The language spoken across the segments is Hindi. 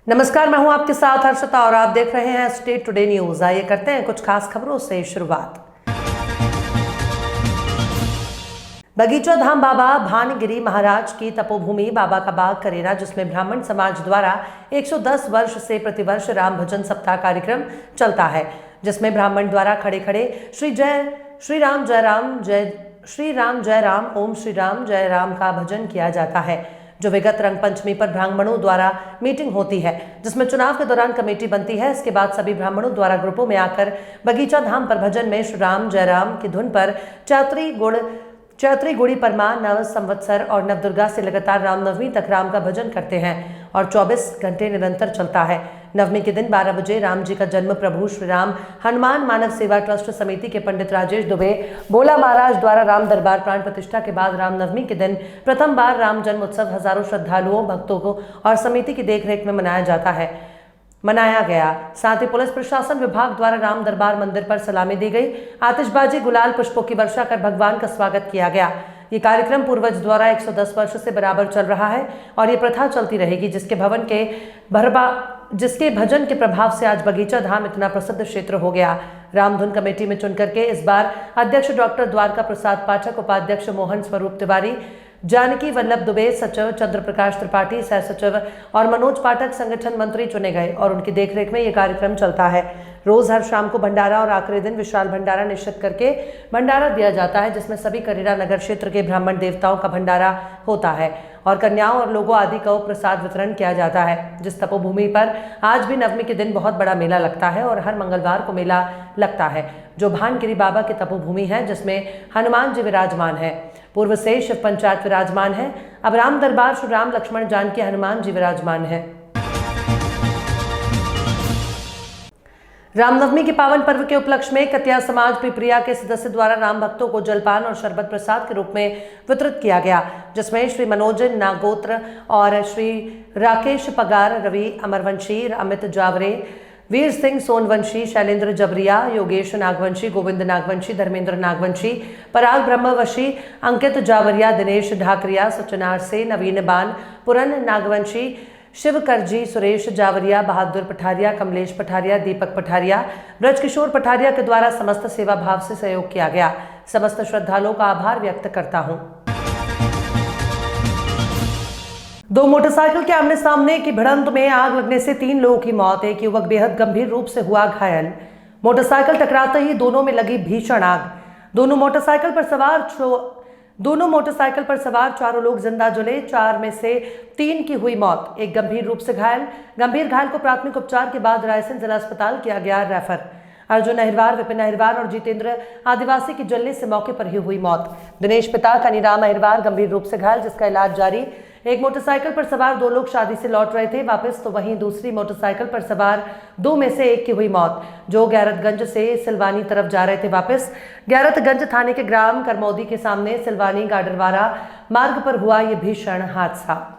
नमस्कार, मैं हूं आपके साथ हर्षिता और आप देख रहे हैं स्टेट टुडे न्यूज। आइए करते हैं कुछ खास खबरों से शुरुआत। बगीचा धाम बाबा भानगिरी महाराज की तपोभूमि बाबा का बाग करेरा, जिसमें ब्राह्मण समाज द्वारा 110 वर्ष से प्रतिवर्ष राम भजन सप्ताह कार्यक्रम चलता है, जिसमें ब्राह्मण द्वारा खड़े खड़े श्री राम जय राम जय राम ओम श्री राम जय राम का भजन किया जाता है। जो विगत रंग पंचमी पर ब्राह्मणों द्वारा मीटिंग होती है, जिसमें चुनाव के दौरान कमेटी बनती है। इसके बाद सभी ब्राह्मणों द्वारा ग्रुपों में आकर बगीचा धाम पर भजन में श्री राम जय राम की धुन पर चैत्री गुड़ी परमा, नव संवत्सर और नवदुर्गा से लगातार रामनवमी तक राम का भजन करते हैं और 24 घंटे निरंतर चलता है। नवमी के दिन 12 बजे राम जी का जन्म प्रभु श्री राम हनुमान मानव सेवा ट्रस्ट समिति के पंडित राजेश दुबे भोला महाराज द्वारा राम दरबार प्राण प्रतिष्ठा के बाद रामनवमी के दिन प्रथम बार राम जन्म उत्सव हजारों श्रद्धालुओं, भक्तों को और समिति की देखरेख में मनाया गया। साथ ही पुलिस प्रशासन विभाग द्वारा राम दरबार मंदिर पर सलामी दी गई, आतिशबाजी, गुलाल, पुष्पों की वर्षा कर भगवान का स्वागत किया गया। ये कार्यक्रम पूर्वज द्वारा 110 वर्ष से बराबर चल रहा है और ये प्रथा चलती रहेगी, जिसके भजन के प्रभाव से आज बगीचा धाम इतना प्रसिद्ध क्षेत्र हो गया। रामधुन कमेटी में चुनकर के इस बार अध्यक्ष डॉक्टर द्वारका प्रसाद पाठक, उपाध्यक्ष मोहन स्वरूप तिवारी, जानकी वल्लभ दुबे, सचिव चंद्र प्रकाश त्रिपाठी, सह सचिव और मनोज पाठक संगठन मंत्री चुने गए और उनकी देखरेख में ये कार्यक्रम चलता है। रोज हर शाम को भंडारा और आखिरी दिन विशाल भंडारा निश्चित करके भंडारा दिया जाता है, जिसमें सभी करेरा नगर क्षेत्र के ब्राह्मण देवताओं का भंडारा होता है और कन्याओं और लोगों आदि को प्रसाद वितरण किया जाता है। जिस तपोभूमि पर आज भी नवमी के दिन बहुत बड़ा मेला लगता है और हर मंगलवार को मेला लगता है, जो भानगिरी बाबा की तपोभूमि है, जिसमें हनुमान जी विराजमान है। पूर्व से शिव पंचायत विराजमान है। अब राम दरबार श्री राम लक्ष्मण जानकी हनुमान जी विराजमान है। रामनवमी के पावन पर्व के उपलक्ष्य में कतिया समाज पिपरिया के सदस्य द्वारा राम भक्तों को जलपान और शरबत प्रसाद के रूप में वितरित किया गया, जिसमें श्री मनोज नागोत्र और श्री राकेश पगार, रवि अमरवंशी, अमित जावरे, वीर सिंह सोनवंशी, शैलेंद्र जबरिया, योगेश नागवंशी, गोविंद नागवंशी, धर्मेंद्र नागवंशी, पराग ब्रह्मवशी, अंकित जावरिया, दिनेश ढाकरिया, सचनार से, नवीन बान, पुरन नागवंशी, शिवकरजी, सुरेश जावरिया, बहादुर पठारिया, कमलेश पठारिया, दीपक पठारिया, ब्रजकिशोर पठारिया के द्वारा समस्त सेवा भाव से सहयोग किया गया। समस्त श्रद्धालुओं का आभार व्यक्त करता हूं। दो मोटरसाइकिल के आमने सामने की भिड़ंत में आग लगने से 3 लोगों की मौत, एक युवक बेहद गंभीर रूप से हुआ घायल। मोटरसाइकिल टकराते ही दोनों में लगी भीषण आग। दोनों मोटरसाइकिल पर सवार 4 लोग जिंदा जले, 4 में से 3 की हुई मौत, एक गंभीर रूप से घायल। गंभीर घायल को प्राथमिक उपचार के बाद रायसेन जिला अस्पताल किया गया रेफर। अर्जुन अहिरवार, विपिन अहिरवार और जितेंद्र आदिवासी की जलने से मौके पर ही हुई मौत। दिनेश पिता कनीराम अहिरवार गंभीर रूप से घायल, जिसका इलाज जारी। एक मोटरसाइकिल पर सवार 2 लोग शादी से लौट रहे थे वापस, तो वहीं दूसरी मोटरसाइकिल पर सवार 2 में से एक की हुई मौत, जो गैरतगंज से सिलवानी तरफ जा रहे थे वापस। गैरतगंज थाने के ग्राम करमौदी के सामने सिलवानी गाडरवारा मार्ग पर हुआ ये भीषण हादसा।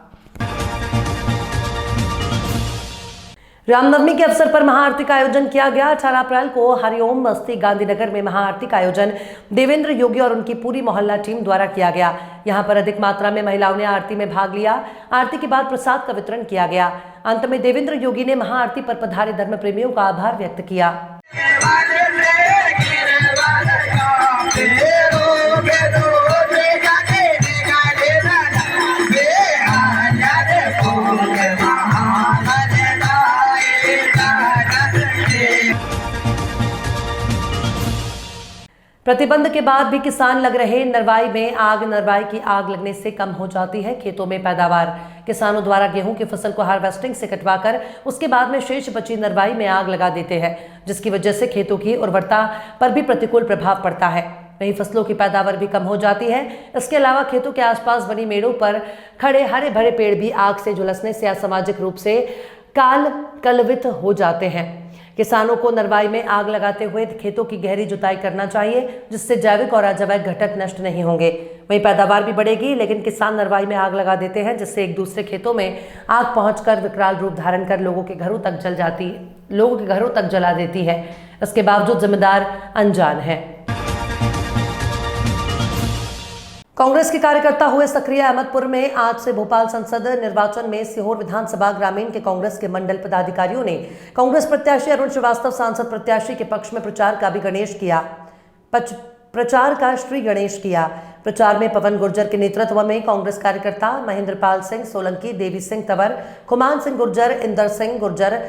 रामनवमी के अवसर पर महाआरती का आयोजन किया गया। 18 अप्रैल को हरिओम बस्ती गांधीनगर में महाआरती का आयोजन देवेंद्र योगी और उनकी पूरी मोहल्ला टीम द्वारा किया गया। यहां पर अधिक मात्रा में महिलाओं ने आरती में भाग लिया। आरती के बाद प्रसाद का वितरण किया गया। अंत में देवेंद्र योगी ने महाआरती पर पधारे धर्म प्रेमियों का आभार व्यक्त किया। प्रतिबंध के बाद भी किसान लग रहे नरवाई में आग। नरवाई की आग लगने से कम हो जाती है खेतों में पैदावार। किसानों द्वारा गेहूं की फसल को हार्वेस्टिंग से कटवाकर उसके बाद में शेष बची नरवाई में आग लगा देते हैं, जिसकी वजह से खेतों की उर्वरता पर भी प्रतिकूल प्रभाव पड़ता है। वहीं फसलों की पैदावार भी कम हो जाती है। इसके अलावा खेतों के आसपास बनी मेड़ों पर खड़े हरे भरे पेड़ भी आग से झुलसने से असामाजिक रूप से कलवित हो जाते हैं। किसानों को नरवाई में आग लगाते हुए खेतों की गहरी जुताई करना चाहिए, जिससे जैविक और अजैविक घटक नष्ट नहीं होंगे। वहीं पैदावार भी बढ़ेगी, लेकिन किसान नरवाई में आग लगा देते हैं, जिससे एक दूसरे खेतों में आग पहुंचकर विकराल रूप धारण कर लोगों के घरों तक जला देती है। इसके बावजूद जिम्मेदार अनजान है। कांग्रेस के कार्यकर्ता हुए सक्रिय। अहमदपुर में आज से भोपाल संसद निर्वाचन में सीहोर विधानसभा ग्रामीण के कांग्रेस के मंडल पदाधिकारियों ने कांग्रेस प्रत्याशी अरुण श्रीवास्तव सांसद प्रत्याशी के पक्ष में प्रचार का श्री गणेश किया। प्रचार में पवन गुर्जर के नेतृत्व में कांग्रेस कार्यकर्ता महेंद्रपाल सिंह सोलंकी, देवी सिंह तंवर, खुमान सिंह गुर्जर, इंदर सिंह गुर्जर,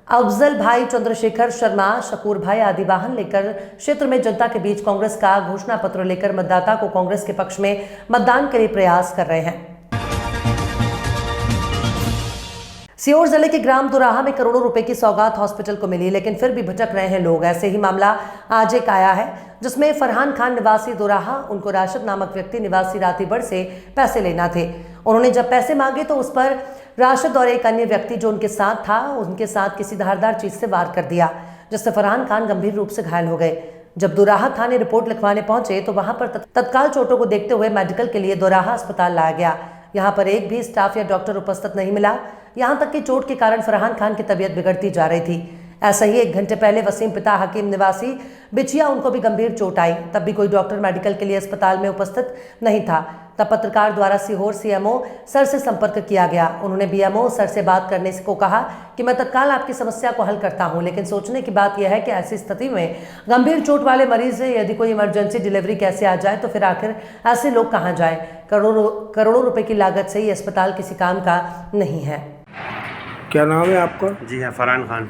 अफजल भाई, चंद्रशेखर शर्मा, शकूर भाई आदि वाहन लेकर क्षेत्र में जनता के बीच कांग्रेस का घोषणा पत्र लेकर मतदाता को कांग्रेस के पक्ष में मतदान के लिए प्रयास कर रहे हैं। सीहोर जिले के ग्राम दुराहा में करोड़ों रुपए की सौगात हॉस्पिटल को मिली, लेकिन फिर भी भटक रहे हैं लोग। ऐसे ही मामला आज एक आया है जिसमें फरहान खान निवासी दुराहा, उनको राशिद नामक व्यक्ति निवासी रातीबड़ से पैसे लेना थे। उन्होंने जब पैसे मांगे तो उस पर राशिद और एक अन्य व्यक्ति जो उनके साथ था, उनके साथ किसी धारदार चीज से वार कर दिया, जिससे फरहान खान गंभीर रूप से घायल हो गए। जब दुराहा थाने रिपोर्ट लिखवाने पहुंचे तो वहां पर तत्काल चोटों को देखते हुए मेडिकल के लिए दुराहा अस्पताल लाया गया। यहाँ पर एक भी स्टाफ या डॉक्टर उपस्थित नहीं मिला। यहाँ तक कि चोट के कारण फरहान खान की तबीयत बिगड़ती जा रही थी। ऐसा ही 1 घंटे पहले वसीम पिता हकीम निवासी बिछिया, उनको भी गंभीर चोट आई, तब भी कोई डॉक्टर मेडिकल के लिए अस्पताल में उपस्थित नहीं था। तब पत्रकार द्वारा सीहोर सीएमओ सर से संपर्क किया गया। उन्होंने बीएमओ सर से बात करने को कहा कि मैं तत्काल आपकी समस्या को हल करता हूं, लेकिन सोचने की बात यह है कि ऐसी स्थिति में गंभीर चोट वाले मरीज से यदि कोई इमरजेंसी डिलीवरी कैसे आ जाए तो फिर आखिर ऐसे लोग कहां जाएं। करोड़ों रुपए की लागत से ये अस्पताल किसी काम का नहीं है। क्या नाम है आपका? जी हाँ, फरहान खान।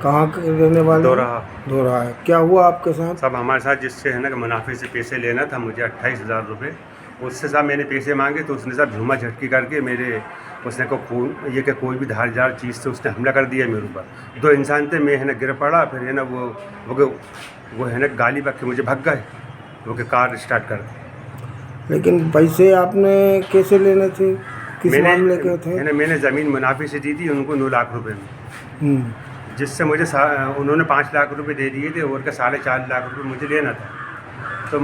कहाँ के रहने वाले? दोराहा। क्या हुआ आपके साथ? सब हमारे साथ जिससे है ना कि मुनाफे से पैसे लेना था मुझे 28,000 रुपये। उससे साहब मैंने पैसे मांगे तो उसने साहब झूमा झटकी करके उसने को खून ये कि कोई भी धारदार चीज़ से उसने हमला कर दिया मेरे ऊपर। 2 इंसान थे, मैं है ना गिर पड़ा, फिर है ना वो है ना गाली बक के मुझे भग गए, वो के कार स्टार्ट कर दी। लेकिन पैसे आपने कैसे लेने थे? किस मामले के थे? मैंने ज़मीन मुनाफे से दी थी उनको 9 लाख रुपये में, जिससे मुझे उन्होंने 5 लाख रुपए दे दिए थे और का 4.5 लाख रुपए मुझे लेना था। तो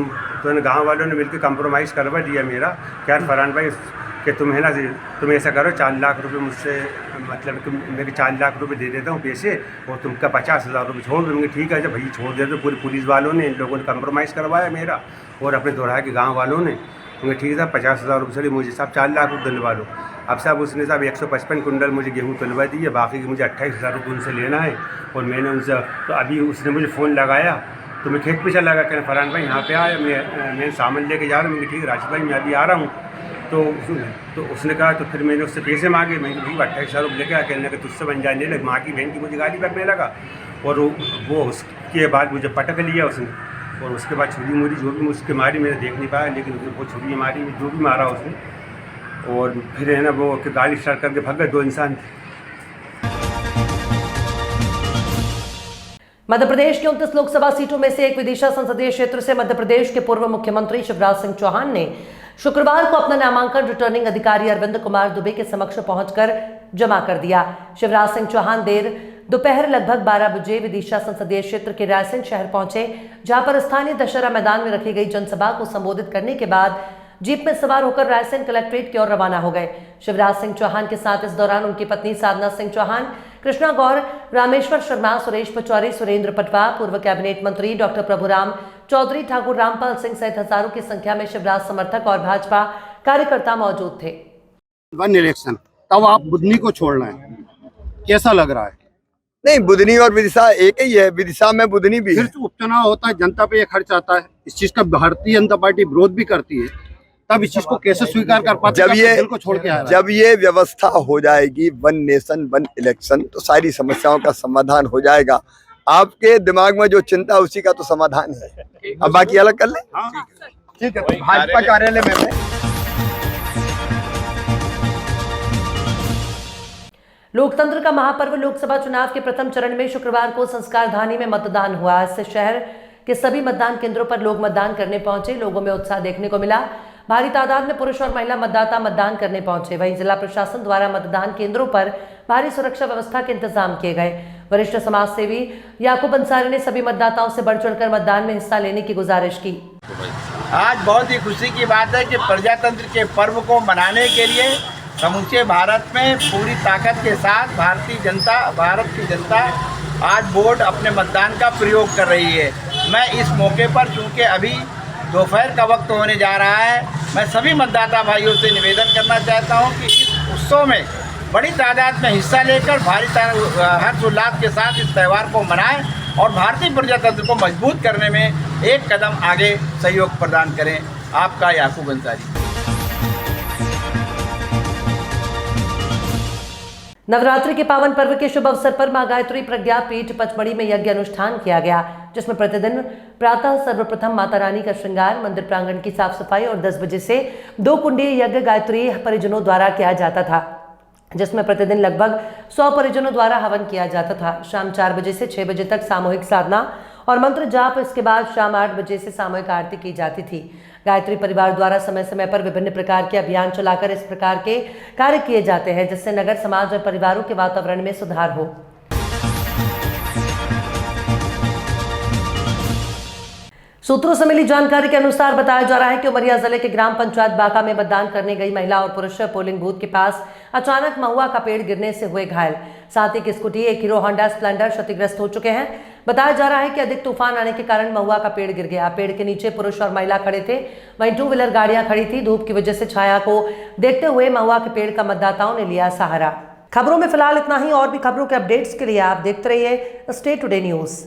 गांव वालों ने मिलकर कंप्रोमाइज़ करवा दिया मेरा। क्या फरहान भाई कि तुम है ना तुम ऐसा करो 4 लाख रुपए मुझसे, मतलब कि मेरे 4 लाख रुपए दे देता हूँ पैसे और तुमका 50,000 रुपये छोड़ दूँगी। ठीक है, जब भाई छोड़ दे तो पूरी पुलिस वालों ने, इन लोगों ने कंप्रोमाइज़ करवाया मेरा और अपने दोराहा के गाँव वालों ने। उन्हें ठीक है, 50,000 रुपये चलिए मुझे साहब 4 लाख रुपये दिलवा लो। अब साहब उसने साहब 155 कुंटल मुझे गेहूँ तुलवा दी है, बाकी की मुझे 28,000 रुपये उनसे लेना है। और मैंने उनसे तो अभी उसने मुझे फ़ोन लगाया तो मैं खेत पे चला गया, कहना फरहान भाई यहाँ पे आया, मैं सामान लेके जा रहा हूँ। मैं ठीक है राशिद भाई मैं अभी आ रहा हूँ। तो उसने कहा, तो फिर मैंने उससे पैसे मांगे। मैंने ठीक 28,000 रुपये लेके आया, कहने लगा तुझसे बन जाने लग, माँ की बहन की मुझे गाली बकने लगा। और वो उसके बाद मुझे पटक लिया उसने, और उसके बाद छुरी मुरी जो भी मुझके मारी मैंने देख नहीं पाया, लेकिन वो छुरी मारी जो भी मारा उसने। और फिर है ना वो गाड़ी स्टार्ट करके भाग गए, 2 इंसान थे। मध्य प्रदेश की 29 लोकसभा सीटों में से एक विदिशा संसदीय क्षेत्र से मध्य प्रदेश के पूर्व मुख्यमंत्री शिवराज सिंह चौहान ने शुक्रवार को अपना नामांकन रिटर्निंग अधिकारी अरविंद कुमार दुबे के समक्ष पहुंचकर जमा कर दिया। शिवराज सिंह चौहान दोपहर लगभग 12 बजे विदिशा संसदीय क्षेत्र के रायसेन शहर पहुंचे, जहां पर स्थानीय दशहरा मैदान में रखी गई जनसभा को संबोधित करने के बाद जीप में सवार होकर रायसेन कलेक्ट्रेट की ओर रवाना हो गए। शिवराज सिंह चौहान के साथ इस दौरान उनकी पत्नी साधना सिंह चौहान, कृष्णा गौर, रामेश्वर शर्मा, सुरेश पचौरी, सुरेंद्र पटवा, पूर्व कैबिनेट मंत्री डॉक्टर प्रभुराम चौधरी, ठाकुर रामपाल सिंह सहित हजारों की संख्या में शिवराज समर्थक और भाजपा कार्यकर्ता मौजूद थे। वन इलेक्शन तब आप बुधनी को छोड़ना है, कैसा लग रहा है? नहीं, बुधनी और विदिशा एक ही है, विदिशा में बुधनी भी है। फिर उपचुनाव होता है, जनता पे ये खर्च आता है, इस चीज का भारतीय जनता पार्टी विरोध भी करती है, तब इस चीज को कैसे स्वीकार कर पाते? जब ये व्यवस्था हो जाएगी, 1 नेशन 1 इलेक्शन, तो सारी समस्याओं का समाधान हो जाएगा। आपके दिमाग में जो चिंता उसी का तो समाधान है, अब बाकी अलग कर ले। ठीक है, भाजपा कार्यालय में लोकतंत्र का महापर्व लोकसभा चुनाव के प्रथम चरण में शुक्रवार को संस्कारधानी में मतदान हुआ। इससे शहर के सभी मतदान केंद्रों पर लोग मतदान करने पहुंचे। लोगों में उत्साह देखने को मिला। भारी तादाद में पुरुष और महिला मतदाता मतदान करने पहुंचे। वहीं जिला प्रशासन द्वारा मतदान केंद्रों पर भारी सुरक्षा व्यवस्था के इंतजाम किए गए। वरिष्ठ समाज सेवी याकूब अंसारी ने सभी मतदाताओं से बढ़ चढ़कर मतदान में हिस्सा लेने की गुजारिश की। आज बहुत ही खुशी की बात है कि प्रजातंत्र के पर्व को मनाने के लिए समूचे भारत में पूरी ताकत के साथ भारत की जनता आज वोट अपने मतदान का प्रयोग कर रही है। मैं इस मौके पर, चूँकि अभी दोपहर का वक्त होने जा रहा है। मैं सभी मतदाता भाइयों से निवेदन करना चाहता हूं कि इस उत्सव में बड़ी तादाद में हिस्सा लेकर भारी हर्षोल्लास के साथ इस त्यौहार को मनाएं और भारतीय प्रजातंत्र को मजबूत करने में एक कदम आगे सहयोग प्रदान करें। आपका याकूब अंसारी। नवरात्रि के पावन पर्व के शुभ अवसर पर मां गायत्री प्रज्ञा पीठ पचमढ़ी में यज्ञ अनुष्ठान किया गया, जिसमें प्रतिदिन प्रातः सर्वप्रथम माता रानी का श्रृंगार, मंदिर प्रांगण की साफ सफाई और 10 बजे से 2 कुंडीय यज्ञ गायत्री परिजनों द्वारा किया जाता था, जिसमें प्रतिदिन लगभग 100 परिजनों द्वारा हवन किया जाता था। शाम 4 बजे से 6 बजे तक सामूहिक साधना और मंत्र जाप, इसके बाद शाम 8 बजे से सामूहिक आरती की जाती थी। गायत्री परिवार द्वारा समय समय पर विभिन्न प्रकार के अभियान चलाकर इस प्रकार के कार्य किए जाते हैं, जिससे नगर समाज और परिवारों के वातावरण में सुधार हो। सूत्रों से मिली जानकारी के अनुसार बताया जा रहा है कि उमरिया जिले के ग्राम पंचायत बाका में मतदान करने गई महिला और पुरुष पोलिंग बूथ के पास अचानक महुआ का पेड़ गिरने से हुए घायल। साथ ही एक स्कूटी, एक हीरो होंडा स्प्लेंडर क्षतिग्रस्त हो चुके हैं। बताया जा रहा है कि अधिक तूफान आने के कारण महुआ का पेड़ गिर गया। पेड़ के नीचे पुरुष और महिला खड़े थे, वहीं 2 व्हीलर गाड़ियां खड़ी थी। धूप की वजह से छाया को देखते हुए महुआ के पेड़ का मतदाताओं ने लिया सहारा। खबरों में फिलहाल इतना ही। और भी खबरों के अपडेट्स के लिए आप देखते रहिए स्टे टुडे न्यूज।